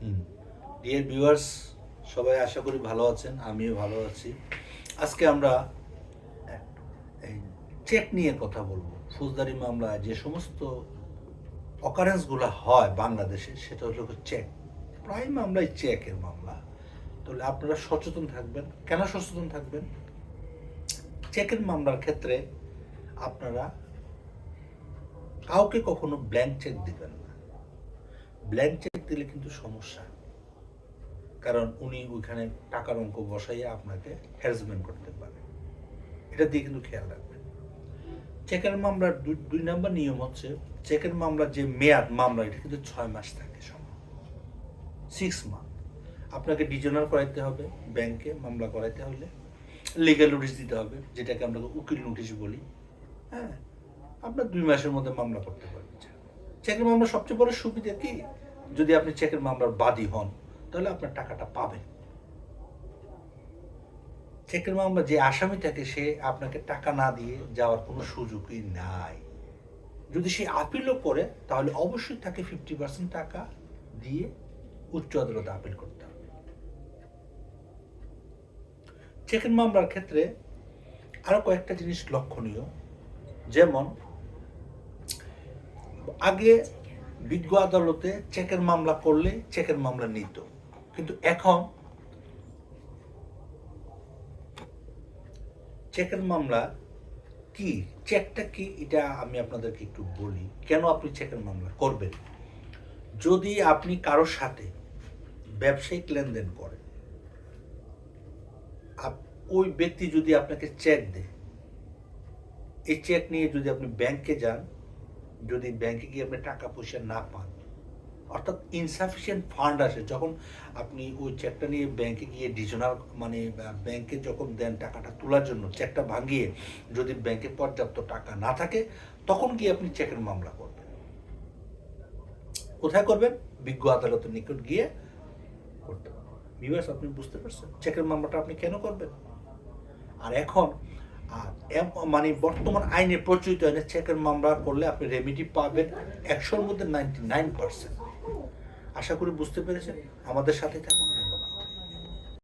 হুম। Dear viewers, সবাই আশা করি ভালো আছেন, আমিও ভালো আছি। আজকে আমরা এই চেক নিয়ে কথা বলবো। ফৌজদারি মামলায় যে সমস্ত অকারেন্সগুলো হয় বাংলাদেশে, সেটা হলো চেক। প্রায় মামলায় চেকের মামলা। তাহলে আপনারা সচেতন থাকবেন। কেন সচেতন থাকবেন? চেকের মামলার ক্ষেত্রে আপনারা কাউকে কখনো ব্ল্যাঙ্ক চেক দিবেন না। ব্ল্যাঙ্ক চেক দিলে কিন্তু সমস্যা, কারণ উনি ওইখানে টাকার অঙ্ক বসাইয়া আপনাকে হ্যারাসমেন্ট করতে পারে। এটা দিয়ে কিন্তু খেয়াল রাখবেন। চেকের মামলার দুই নম্বর নিয়ম হচ্ছে, চেকের মামলার যে মেয়াদ মামলা, এটা কিন্তু 6 মাস থাকে সময়, 6 মান্থ। আপনাকে ডিজনাল করাইতে হবে, ব্যাংকে মামলা করাইতে হলে লিগ্যাল নোটিশ দিতে হবে, যেটাকে আমরা উকিল নোটিশ বলি। হ্যাঁ, আপনার 2 মাসের মধ্যে মামলা করতে পারবেন। চেকের মামলা সবচেয়ে বড় সুবিধা কি, যদি আপনি চেকের মামলার বাদী হন, তাহলে আপনার টাকাটা পাবেন। চেকের মামলা যে আসামি থাকে, সে আপনাকে টাকা না দিয়ে যাওয়ার কোনো সুযোগই নাই। যদি সে আপিলও করে, তাহলে অবশ্যই তাকে 50% টাকা দিয়ে উচ্চ আদালতে আপিল করতে হবে। চেকের মামলার ক্ষেত্রে আরো কয়েকটা জিনিস লক্ষণীয়। যেমন, আগে বিজ্ঞ আদালতে চেকের মামলা করলে চেকের মামলা নিত, কিন্তু এখন চেকের মামলা কি, চেকটা কি, এটা আমি আপনাদেরকে একটু বলি কেন আপনি চেকের মামলা করবেন। যদি আপনি কারোর সাথে ব্যবসায়িক লেনদেন করেন, ওই ব্যক্তি যদি আপনাকে চেক দেয়, এই চেক নিয়ে যদি আপনি ব্যাংকে যান, যদি ব্যাংকে গিয়ে আপনি টাকা পয়সা না পান, অর্থাৎ ইনসাফিসিয়েন্ট ফান্ড আসে, যখন আপনি ওই চেকটা নিয়ে ব্যাংকে গিয়ে ডিজনাল মানে ব্যাংকে যখন দেন টাকাটা তোলার জন্য, চেকটা ভাঙিয়ে যদি ব্যাংকে পর্যাপ্ত টাকা না থাকে, তখন গিয়ে আপনি চেকের মামলা করবেন। কোথায় করবেন? বিজ্ঞ আদালতের নিকট গিয়ে করতে পারবেন। ভিউয়ার্স, আপনি বুঝতে পারছেন চেকের মামলাটা আপনি কেন করবেন? আর এখন মানে বর্তমান আইনে, প্রচলিত আইনে চেকের মামলা করলে আপনি রেমিডি পাবেন 100-র মধ্যে 99%। আশা করি বুঝতে পেরেছেন। আমাদের সাথে থাকুন।